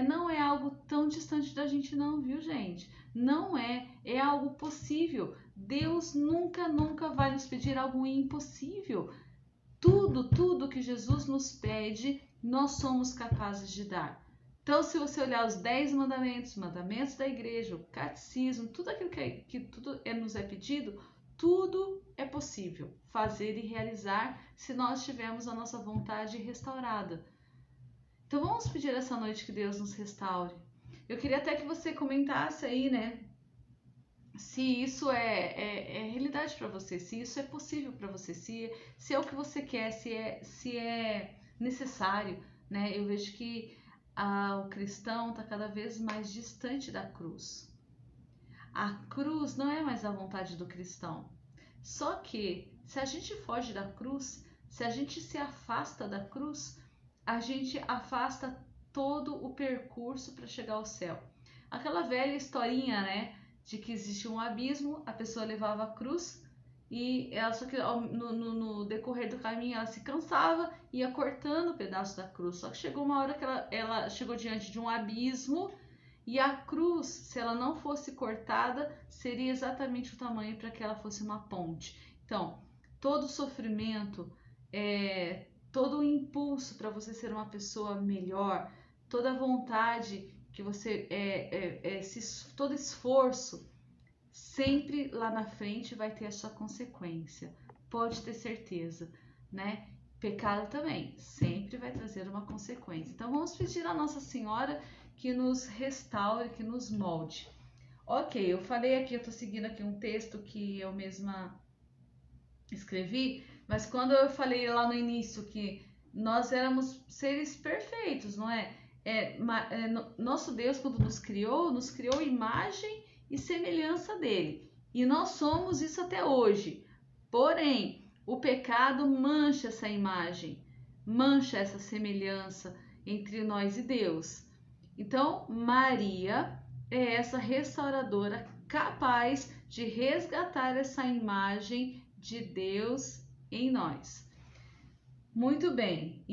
Speaker 1: não é algo tão distante da gente não, viu, gente? Não é algo possível. Deus nunca vai nos pedir algo impossível. Tudo que Jesus nos pede, nós somos capazes de dar. Então, se você olhar os 10 mandamentos, mandamentos da igreja, o catecismo, tudo aquilo que nos é pedido, tudo é possível fazer e realizar se nós tivermos a nossa vontade restaurada. Então, vamos pedir essa noite que Deus nos restaure. Eu queria até que você comentasse aí, né? Se isso é realidade para você, se isso é possível para você, se é o que você quer, se é necessário, né? Eu vejo que o cristão está cada vez mais distante da cruz. A cruz não é mais a vontade do cristão. Só que se a gente foge da cruz, se a gente se afasta da cruz, a gente afasta todo o percurso para chegar ao céu. Aquela velha historinha, né? De que existia um abismo, a pessoa levava a cruz e ela, só que no decorrer do caminho ela se cansava e ia cortando o pedaço da cruz. Só que chegou uma hora que ela chegou diante de um abismo e a cruz, se ela não fosse cortada, seria exatamente o tamanho para que ela fosse uma ponte. Então, todo sofrimento, todo o impulso para você ser uma pessoa melhor, toda a vontade que você todo esforço, sempre lá na frente vai ter a sua consequência. Pode ter certeza, né? Pecado também sempre vai trazer uma consequência. Então vamos pedir a Nossa Senhora que nos restaure, que nos molde. Ok, eu falei aqui, eu tô seguindo aqui um texto que eu mesma escrevi, mas quando eu falei lá no início que nós éramos seres perfeitos, não é? Nosso Deus, quando nos criou imagem e semelhança dele. E nós somos isso até hoje. Porém, o pecado mancha essa imagem, mancha essa semelhança entre nós e Deus. Então, Maria é essa restauradora capaz de resgatar essa imagem de Deus em nós. Muito bem,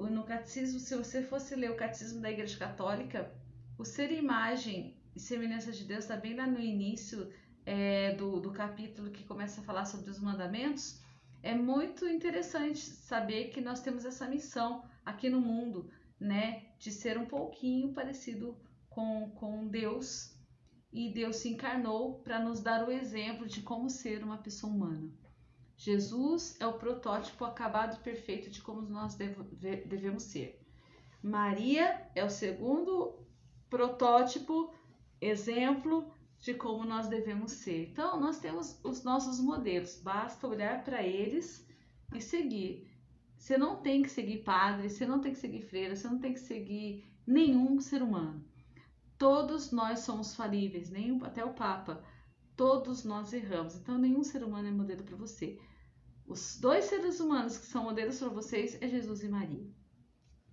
Speaker 1: no catecismo, se você fosse ler o catecismo da Igreja Católica, o ser imagem e semelhança de Deus está bem lá no início do capítulo que começa a falar sobre os mandamentos. É muito interessante saber que nós temos essa missão aqui no mundo, né, de ser um pouquinho parecido com Deus, e Deus se encarnou para nos dar o exemplo de como ser uma pessoa humana. Jesus é o protótipo acabado e perfeito de como nós devemos ser. Maria é o segundo protótipo, exemplo de como nós devemos ser. Então, nós temos os nossos modelos, basta olhar para eles e seguir. Você não tem que seguir padre, você não tem que seguir freira, você não tem que seguir nenhum ser humano. Todos nós somos falíveis, até o Papa. Todos nós erramos, então nenhum ser humano é modelo para você. Os dois seres humanos que são modelos para vocês é Jesus e Maria.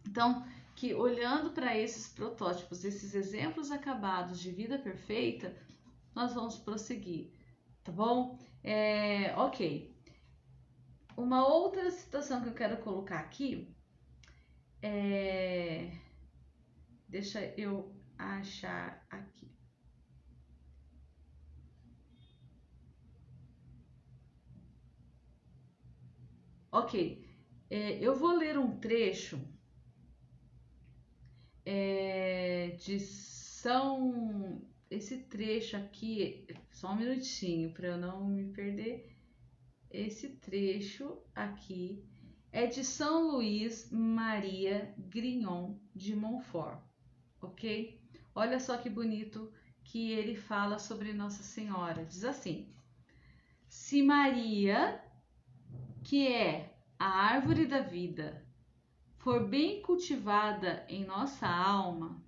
Speaker 1: Então, que olhando para esses protótipos, esses exemplos acabados de vida perfeita, nós vamos prosseguir. tá bom? Ok. Uma outra situação que eu quero colocar aqui deixa eu achar aqui. Ok, eu vou ler um trecho de São. Esse trecho aqui, só um minutinho para eu não me perder. Esse trecho aqui é de São Luís Maria Grignon de Montfort, ok? Olha só que bonito que ele fala sobre Nossa Senhora. Diz assim: se Maria, que é a árvore da vida, for bem cultivada em nossa alma,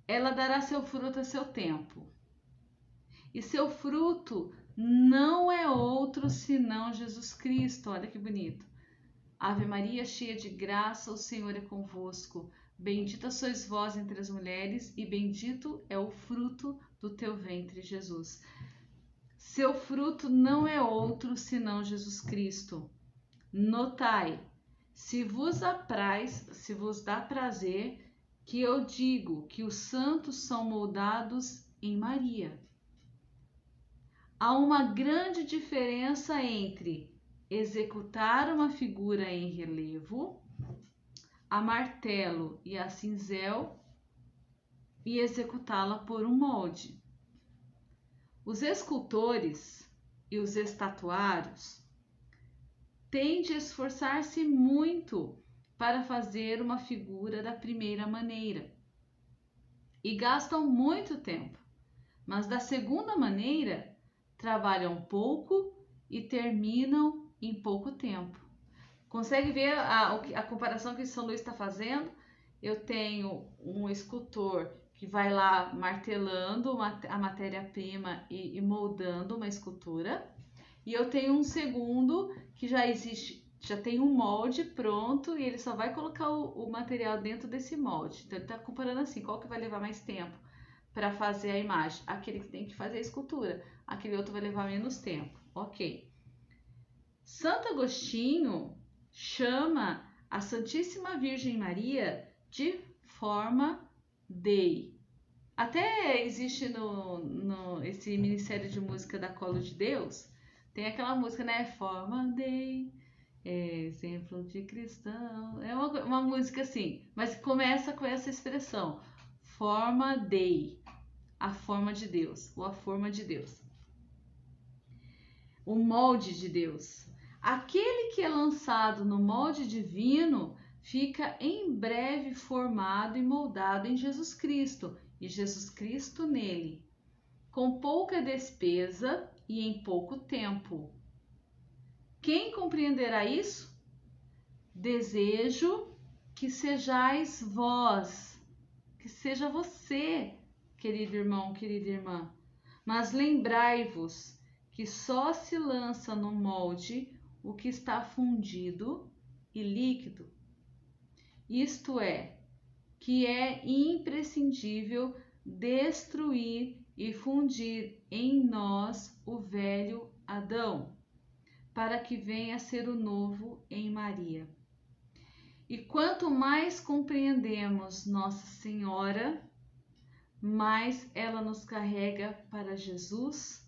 Speaker 1: ela dará seu fruto a seu tempo. E seu fruto não é outro senão Jesus Cristo. Olha que bonito. Ave Maria, cheia de graça, o Senhor é convosco. Bendita sois vós entre as mulheres, e bendito é o fruto do teu ventre, Jesus. Seu fruto não é outro senão Jesus Cristo. Notai, se vos dá prazer, que eu digo que os santos são moldados em Maria. Há uma grande diferença entre executar uma figura em relevo, a martelo e a cinzel, e executá-la por um molde. Os escultores e os estatuários têm de esforçar-se muito para fazer uma figura da primeira maneira e gastam muito tempo, mas da segunda maneira trabalham pouco e terminam em pouco tempo. Consegue ver a comparação que São Luís está fazendo? Eu tenho um escultor que vai lá martelando a matéria-prima e moldando uma escultura. E eu tenho um segundo que já existe, já tem um molde pronto e ele só vai colocar o material dentro desse molde. Então ele está comparando assim, qual que vai levar mais tempo para fazer a imagem? Aquele que tem que fazer a escultura, aquele outro vai levar menos tempo. Ok. Santo Agostinho chama a Santíssima Virgem Maria de forma Dei. Até existe esse Ministério de Música da Colo de Deus, tem aquela música, né? Forma Dei, exemplo de cristão. É uma música assim, mas começa com essa expressão, forma Dei, a forma de Deus, ou a forma de Deus. O molde de Deus. Aquele que é lançado no molde divino fica em breve formado e moldado em Jesus Cristo, e Jesus Cristo nele, com pouca despesa e em pouco tempo. Quem compreenderá isso? Desejo que sejais vós, que seja você, querido irmão, querida irmã, mas lembrai-vos que só se lança no molde o que está fundido e líquido. Isto é, que é imprescindível destruir e fundir em nós o velho Adão, para que venha a ser o novo em Maria. E quanto mais compreendemos Nossa Senhora, mais ela nos carrega para Jesus,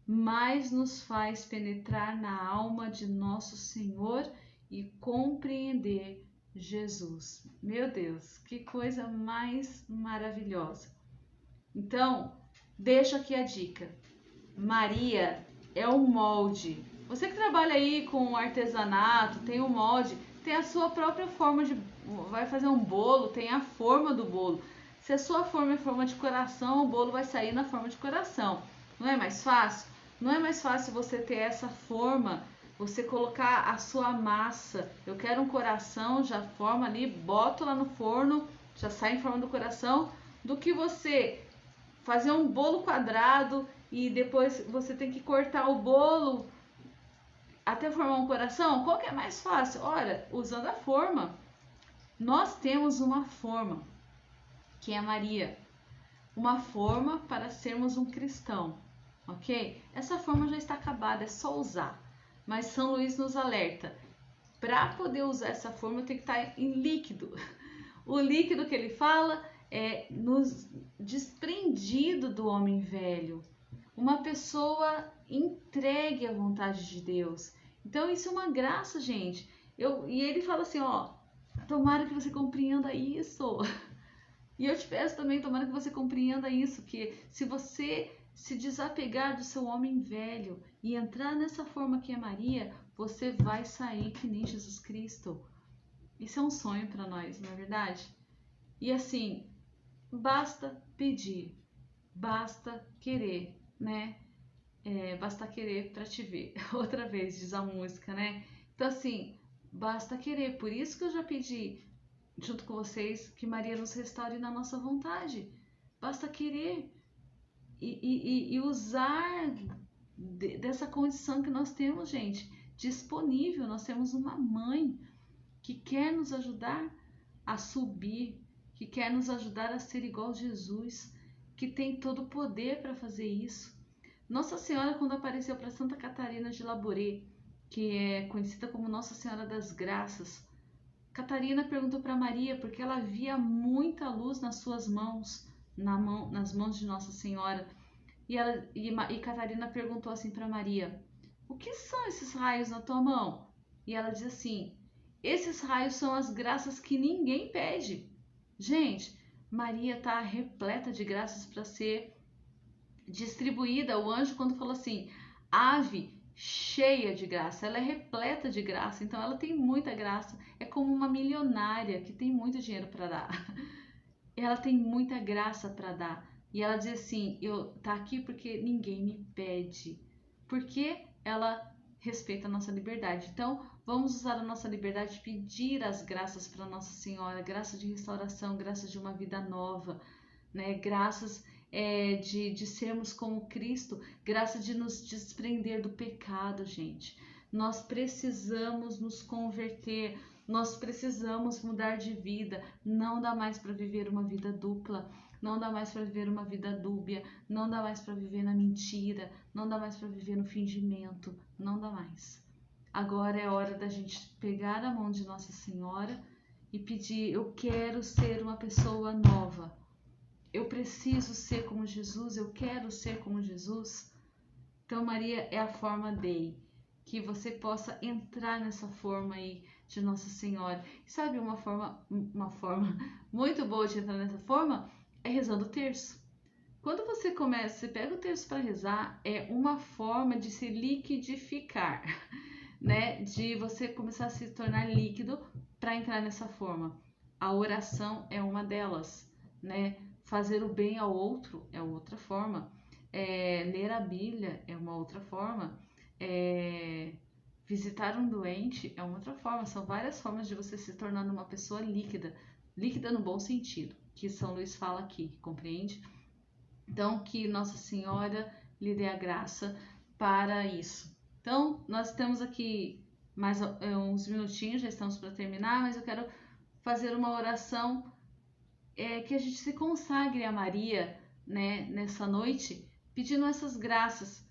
Speaker 1: mais nos faz penetrar na alma de nosso Senhor e compreender Jesus. Meu Deus, que coisa mais maravilhosa! Então, deixo aqui a dica. Maria é um molde. Você que trabalha aí com artesanato, tem um molde, tem a sua própria forma de... Vai fazer um bolo, tem a forma do bolo. Se a sua forma é forma de coração, o bolo vai sair na forma de coração. Não é mais fácil? Não é mais fácil você ter essa forma, você colocar a sua massa. Eu quero um coração, já forma ali, boto lá no forno, já sai em forma do coração, do que você fazer um bolo quadrado e depois você tem que cortar o bolo até formar um coração. Qual que é mais fácil? Olha, usando a forma. Nós temos uma forma, que é Maria. Uma forma para sermos um cristão. ok? Essa forma já está acabada, é só usar. Mas São Luís nos alerta, para poder usar essa forma tem que estar em líquido. O líquido que ele fala é nos desprendido do homem velho, uma pessoa entregue à vontade de Deus. Então isso é uma graça, gente. E ele fala assim, ó, tomara que você compreenda isso. E eu te peço também, tomara que você compreenda isso, que se você se desapegar do seu homem velho e entrar nessa forma que é Maria, você vai sair que nem Jesus Cristo. Isso é um sonho para nós, não é verdade? E assim, basta pedir, basta querer, né? Basta querer para te ver. Outra vez diz a música, né? Então assim, basta querer. Por isso que eu já pedi junto com vocês que Maria nos restaure na nossa vontade. Basta querer e usar dessa condição que nós temos, gente, disponível. Nós temos uma mãe que quer nos ajudar a subir, que quer nos ajudar a ser igual a Jesus, que tem todo o poder para fazer isso. Nossa Senhora, quando apareceu para Santa Catarina de Labouré, que é conhecida como Nossa Senhora das Graças, Catarina perguntou para Maria porque ela via muita luz nas suas mãos, nas mãos de Nossa Senhora. E Catarina perguntou assim para Maria: o que são esses raios na tua mão? E ela diz assim: esses raios são as graças que ninguém pede. Gente, Maria está repleta de graças para ser distribuída. O anjo, quando falou assim, ave cheia de graça, ela é repleta de graça, então ela tem muita graça. É como uma milionária que tem muito dinheiro para dar. Ela tem muita graça para dar. E ela diz assim, eu tá aqui porque ninguém me pede. Porque ela respeita a nossa liberdade. Então, vamos usar a nossa liberdade, pedir as graças para Nossa Senhora, graça de restauração, graça de uma vida nova, né? Graças de sermos como Cristo, graça de nos desprender do pecado, gente. Nós precisamos nos converter, nós precisamos mudar de vida. Não dá mais para viver uma vida dupla, não dá mais para viver uma vida dúbia, não dá mais para viver na mentira, não dá mais para viver no fingimento, não dá mais. Agora é hora da gente pegar a mão de Nossa Senhora e pedir: eu quero ser uma pessoa nova. Eu preciso ser como Jesus, eu quero ser como Jesus. Então Maria é a forma Dei, que você possa entrar nessa forma aí de Nossa Senhora. E sabe uma forma muito boa de entrar nessa forma? É rezando o terço. Quando você começa, você pega o terço para rezar, é uma forma de se liquidificar, né? De você começar a se tornar líquido para entrar nessa forma. A oração é uma delas, né? Fazer o bem ao outro é outra forma. Ler a Bíblia é uma outra forma. Visitar um doente é uma outra forma. São várias formas de você se tornar uma pessoa líquida. Líquida no bom sentido, que São Luís fala aqui, compreende? Então, que Nossa Senhora lhe dê a graça para isso. Então, nós temos aqui mais uns minutinhos, já estamos para terminar, mas eu quero fazer uma oração que a gente se consagre a Maria, né, nessa noite, pedindo essas graças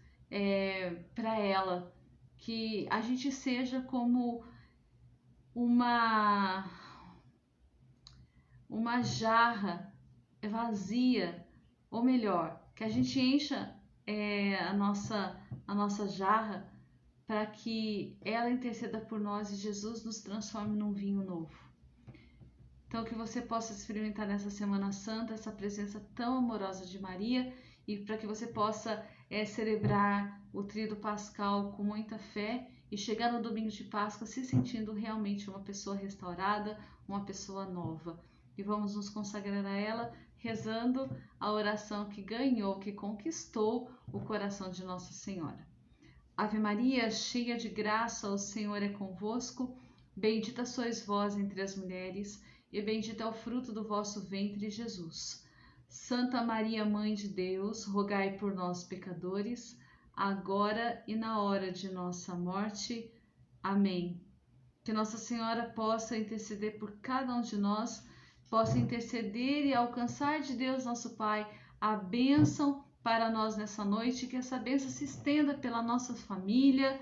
Speaker 1: para ela, que a gente seja como uma jarra vazia, ou melhor, que a gente encha a nossa jarra para que ela interceda por nós e Jesus nos transforme num vinho novo. Então, que você possa experimentar nessa Semana Santa essa presença tão amorosa de Maria e para que você possa celebrar o Tríduo Pascal com muita fé e chegar no domingo de Páscoa se sentindo realmente uma pessoa restaurada, uma pessoa nova. E vamos nos consagrar a ela rezando a oração que ganhou, que conquistou o coração de Nossa Senhora. Ave Maria, cheia de graça, o Senhor é convosco. Bendita sois vós entre as mulheres, e bendito é o fruto do vosso ventre, Jesus. Santa Maria, Mãe de Deus, rogai por nós, pecadores, agora e na hora de nossa morte. Amém. Que Nossa Senhora possa interceder por cada um de nós, possa interceder e alcançar de Deus, nosso Pai, a bênção para nós nessa noite, que essa bênção se estenda pela nossa família,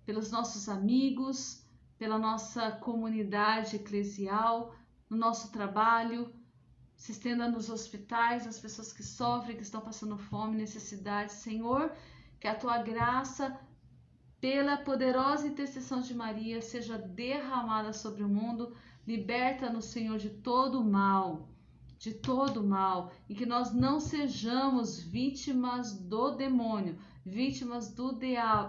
Speaker 1: pelos nossos amigos, pela nossa comunidade eclesial, no nosso trabalho, se estenda nos hospitais, nas pessoas que sofrem, que estão passando fome, necessidade. Senhor, que a tua graça, pela poderosa intercessão de Maria, seja derramada sobre o mundo. Liberta-nos, Senhor, de todo mal, e que nós não sejamos vítimas do demônio, vítimas do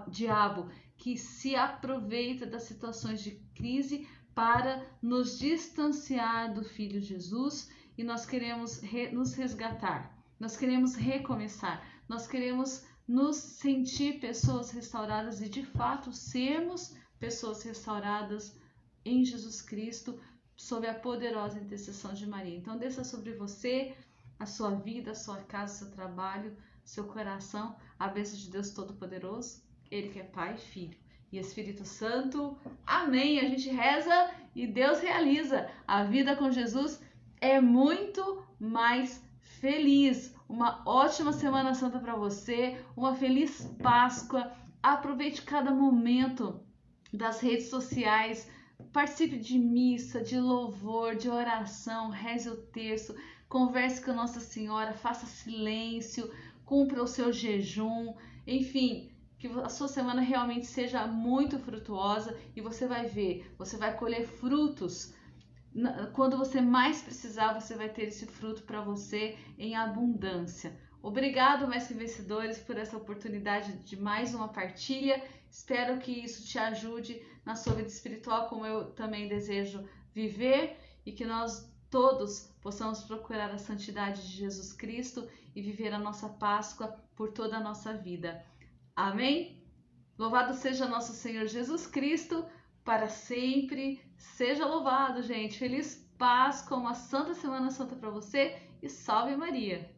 Speaker 1: diabo, que se aproveita das situações de crise para nos distanciar do Filho Jesus. E nós queremos nos resgatar, nós queremos recomeçar, nós queremos nos sentir pessoas restauradas e de fato sermos pessoas restauradas em Jesus Cristo, sob a poderosa intercessão de Maria. Então desça sobre você, a sua vida, a sua casa, seu trabalho, seu coração, a bênção de Deus Todo-Poderoso, Ele que é Pai, Filho e Espírito Santo. Amém! A gente reza e Deus realiza. A vida com Jesus é muito mais feliz. Uma ótima Semana Santa para você, uma feliz Páscoa. Aproveite cada momento das redes sociais, participe de missa, de louvor, de oração, reze o terço, converse com Nossa Senhora, faça silêncio, cumpra o seu jejum, enfim, que a sua semana realmente seja muito frutuosa e você vai ver, você vai colher frutos. Quando você mais precisar, você vai ter esse fruto para você em abundância. Obrigado, Mestre Vencedores, por essa oportunidade de mais uma partilha. Espero que isso te ajude na sua vida espiritual, como eu também desejo viver, e que nós todos possamos procurar a santidade de Jesus Cristo e viver a nossa Páscoa por toda a nossa vida. Amém? Louvado seja nosso Senhor Jesus Cristo, para sempre. Seja louvado, gente. Feliz Páscoa, uma santa Semana Santa para você e salve Maria!